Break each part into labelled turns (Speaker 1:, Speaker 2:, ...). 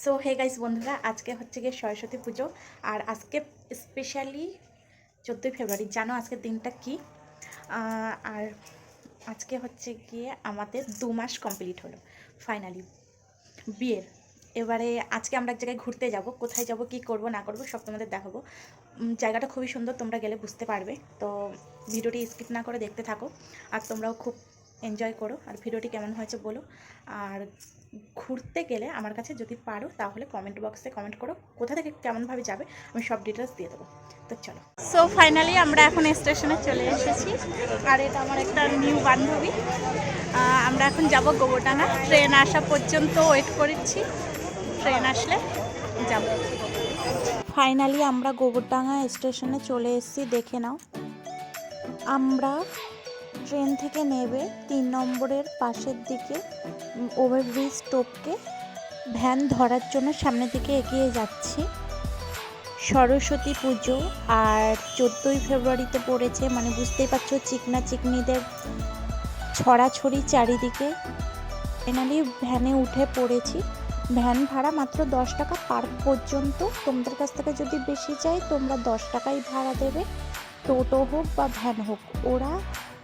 Speaker 1: So hey guys বন্ধুরা, আজকে হচ্ছে গিয়ে সরস্বতী পুজো। আর আজকে স্পেশালি 14ই ফেব্রুয়ারি। জানো আজকের দিনটা কি? আর আজকে হচ্ছে গিয়ে আমাদের 2 মাস কমপ্লিট হলো ফাইনালি বিয়ের। এবারে আজকে আমরা এক জায়গায় ঘুরতে যাব। কোথায় যাব, কি করব না করব সব তোমাদের দেখাবো। জায়গাটা খুবই সুন্দর, তোমরা গেলে বুঝতে পারবে। তো ভিডিওটি স্কিপ না করে দেখতে থাকো, আর তোমরাও খুব এনজয় করো। আর ভিডিওটি কেমন হয়েছে বলো। আর ঘুরতে গেলে আমার কাছে যদি পারো তাহলে কমেন্ট বক্সে কমেন্ট করো, কোথা থেকে কেমনভাবে যাবে আমি সব ডিটেলস দিয়ে দেবো। তো চলো। সো ফাইনালি আমরা এখন স্টেশনে চলে এসেছি। আর এটা আমার একটা নিউ বান্ধবী। আমরা এখন যাব গোবরডাঙ্গা। ট্রেন আসা পর্যন্ত ওয়েট করেছি, ট্রেন আসলে যাব। ফাইনালি আমরা গোবরডাঙ্গা স্টেশনে চলে এসেছি, দেখে নাও। আমরা ট্রেন থেকে নেবে 3 নম্বরের পাশের দিকে ওভারব্রিজ টপকে ভ্যান ধরার জন্য সামনের দিকে এগিয়ে যাচ্ছি। সরস্বতী পুজো আর 14ই ফেব্রুয়ারিতে পড়েছে, মানে বুঝতেই পারছো চিকনা চিকনিদের ছড়াছড়ি চারিদিকে। ফাইনালি ভ্যানে উঠে পড়েছি। ভ্যান ভাড়া মাত্র 10 টাকা পার পর্যন্ত। তোমাদের কাছ থেকে যদি বেশি চাই তোমরা 10 টাকাই ভাড়া দেবে, টোটো হোক বা ভ্যান হোক। ওরা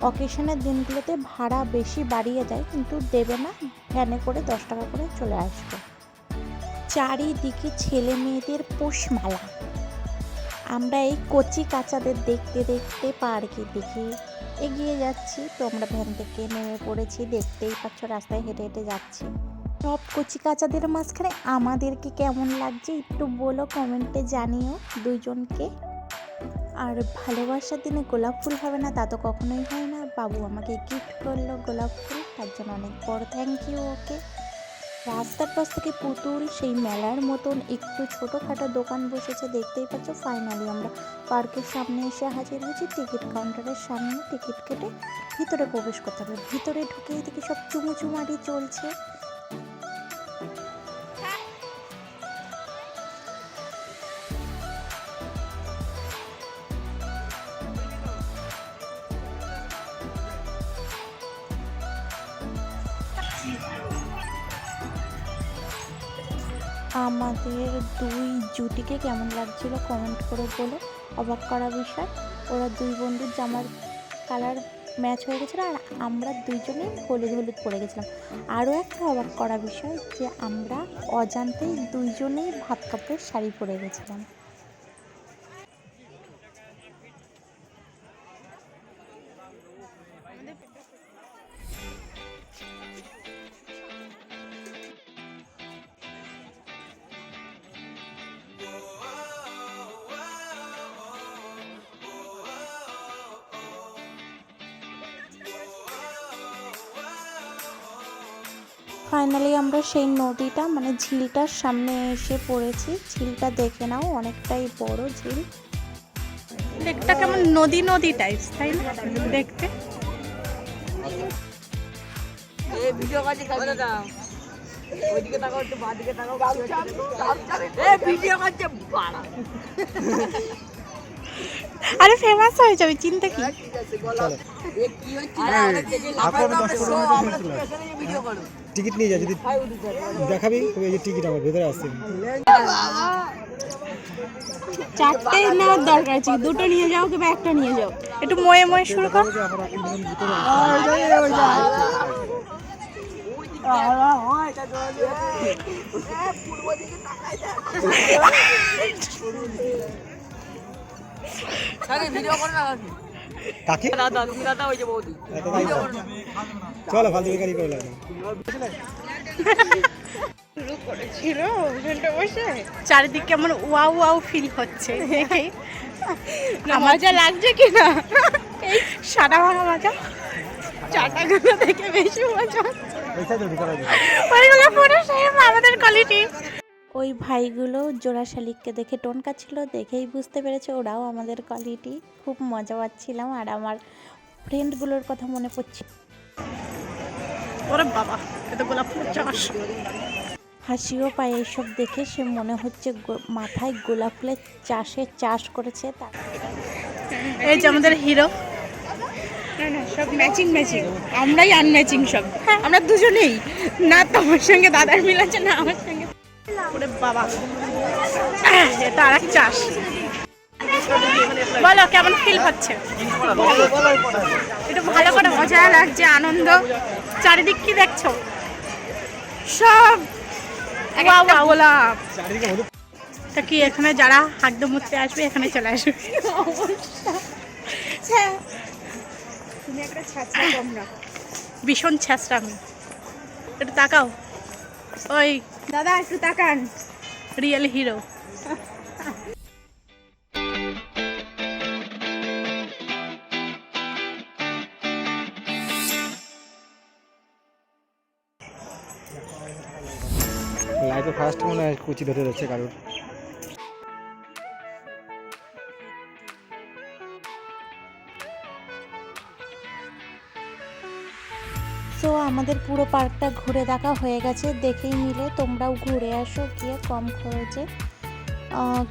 Speaker 1: অকেশনের দিনগুলোতে ভাড়া বেশি বাড়িয়ে দেয়, কিন্তু দেবে না, ভ্যানে করে 10 টাকা করে চলে আসবে। চারিদিকে ছেলে মেয়েদের পোষমালা। আমরা এই কচি কাচাদের দেখতে দেখতে পার্কের দিকে এগিয়ে যাচ্ছি। তো আমরা ভ্যান থেকে নেমে পড়েছি, দেখতেই পাচ্ছ রাস্তায় হেঁটে হেঁটে যাচ্ছি। সব কচি কাচাদের মাঝখানে আমাদেরকে কেমন লাগছে একটু বলো, কমেন্টে জানিও দুইজনকে। আর ভালোবাসার দিনে গোলাপ ফুল হবে না তা তো কখনোই হয় না। বাবু আমাকে গিফট করলো গোলাপ ফুল, তার জন্য অনেক বড় থ্যাংক ইউ ওকে। রাস্তার পাশ থেকে পুতুল সেই মেলার মতন একটু ছোটোখাটো দোকান বসেছে, দেখতেই পাচ্ছ। ফাইনালি আমরা পার্কের সামনে এসে হাজির হয়েছি। টিকিট কাউন্টারের সামনে টিকিট কেটে ভিতরে প্রবেশ করতে হবে। ভিতরে ঢুকেই দেখি সব চুমুচুমারি চলছে। আমাদের দুই জুটিকে কেমন লাগছিল কমেন্ট করে বলো। অবাক করা বিষয়, ওরা দুই বন্ধুর জামার কালার ম্যাচ হয়ে গেছিলো, আর আমরা দুইজনেই হলুদ হলুদ পরে গেছিলাম। আরও একটা অবাক করা বিষয় যে আমরা অজান্তেই দুইজনেই ভাত কাপড়ের শাড়ি পরে গেছিলাম। ফাইনালি আমরা সেই নদীটা মানে ঝিলটার সামনে এসে পড়েছি। ঝিলটা দেখে নাও, অনেকটাই বড় ঝিল। দেখতে কেমন নদী নদী টাইপস, তাই না দেখতে? আরে ফেমাস হয়ে যাবে, চিন্তা কি।
Speaker 2: টিকিট নিয়ে যা, যদি দেখাবি তবে এই যে টিকিট আমার ভেতরে আসছে।
Speaker 1: চারটে নেওয়ার দরকার আছে, দুটো নিয়ে যাও কিংবা একটা নিয়ে যাও। একটু ময়ে ময়ে শুরু কর।
Speaker 2: কাকে চলো ফালতু বেকারি করে লাগবে।
Speaker 1: শুরু করেছিল ওখানটা বসে, চারিদিকে কেমন ওয়াও ওয়াও ফিল হচ্ছে দেখে। মজা লাগছে কিনা, এই সাদা ভাঙা মজা, চাটাগুলো দেখে বেশি মজা। ওইগুলো পুরো সেম আমাদের কোয়ালিটি। ওই ভাইগুলো জোড়া শালিককে দেখে টোনকা ছিল, দেখেই বুঝতে পেরেছে ওরাও আমাদের কোয়ালিটি। খুব মজা পাচ্ছিলাম, আর আমার ফ্রেন্ডগুলোর কথা মনে পড়ছে। ওরে বাবা, এটা গোলাপ ফুল চাষ। হাসিও পায় এইসব দেখে, সে মনে হচ্ছে মাথায় গোলাপ ফুলের চাষ করেছে। এই যে আমাদের হিরো, না না সব ম্যাচিং ম্যাচিং, আমরাই আনম্যাচিং সব। আমরা দুজনেই, না তোমার সঙ্গে দাদার মিল আছে না আমার সঙ্গে। ওরে বাবা, এটা আর এক চাষ। বলো কেমন ফিল হচ্ছে? একটু ভালো করে মজা লাগছে, আনন্দ। চারিদিক কি দেখছো? সব গোলাপ। তা কি এখানে যারা হাগডো মুছতে আসবে এখানে চলে আসবে। ভীষণ ছ্যাঁচড়া আমি। একটু তাকাও, ওই
Speaker 3: দাদা একটু তাকান।
Speaker 1: Real hero.
Speaker 2: লাইফে ফার্স্ট মনে হয় কুচি ধরে যাচ্ছে কারোর।
Speaker 1: সো আমাদের পুরো পার্কটা ঘুরে দেখা হয়ে গেছে, দেখেই নিলে তোমরাও ঘুরে আসো গিয়ে কম খরচে।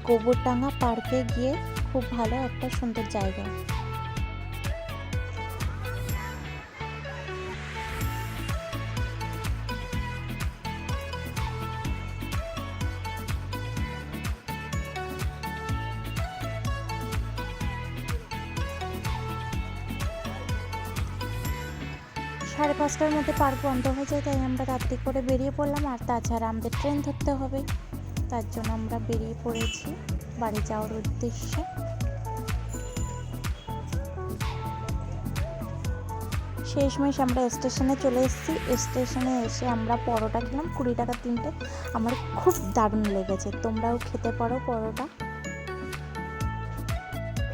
Speaker 1: গোবরডাঙ্গা পার্কে গিয়ে খুব ভালো একটা সুন্দর জায়গা। সাড়ে 5টার মধ্যে পার্ক বন্ধ হয়ে যায়, তাই আমরা রাত্রি করে বেরিয়ে পড়লাম। আর তাছাড়া আমাদের ট্রেন ধরতে হবে, তার জন্য আমরা বেরিয়ে পড়েছি বাড়ি যাওয়ার উদ্দেশ্যে। শেষমেশ আমরা স্টেশনে চলে এসেছি। স্টেশনে এসে আমরা পরোটা খেলাম, 20 টাকা 3টে। আমার খুব দারুণ লেগেছে, তোমরাও খেতে পারো পরোটা।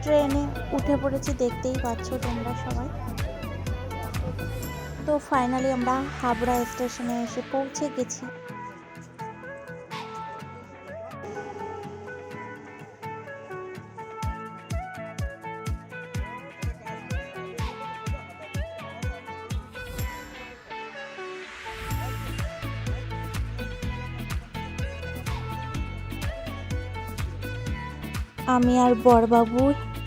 Speaker 1: ট্রেনে উঠে পড়েছি, দেখতেই পাচ্ছ তোমরা সবাই। তো ফাইনালি আমরা হাবড়া স্টেশনে এসে পৌঁছে গেছি। আমি আর বড়বাবু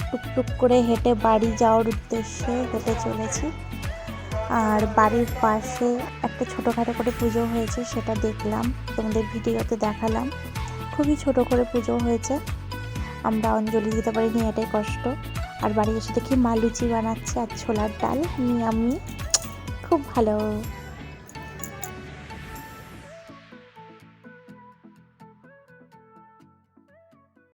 Speaker 1: টুকটুক করে হেঁটে বাড়ি যাওয়ার উদ্দেশ্যে হেঁটে চলেছি। আর বাড়ির পাশে একটা ছোটোখাটো করে পুজো হয়েছে, সেটা দেখলাম, তোমাদের ভিডিওতে দেখালাম। খুবই ছোট করে পুজো হয়েছে, আমরা অঞ্জলি দিতে পারিনি, এটাই কষ্ট। আর বাড়ি এসে দেখি মা লুচি বানাচ্ছে আর ছোলার ডাল নিয়ে আমি খুব ভালো।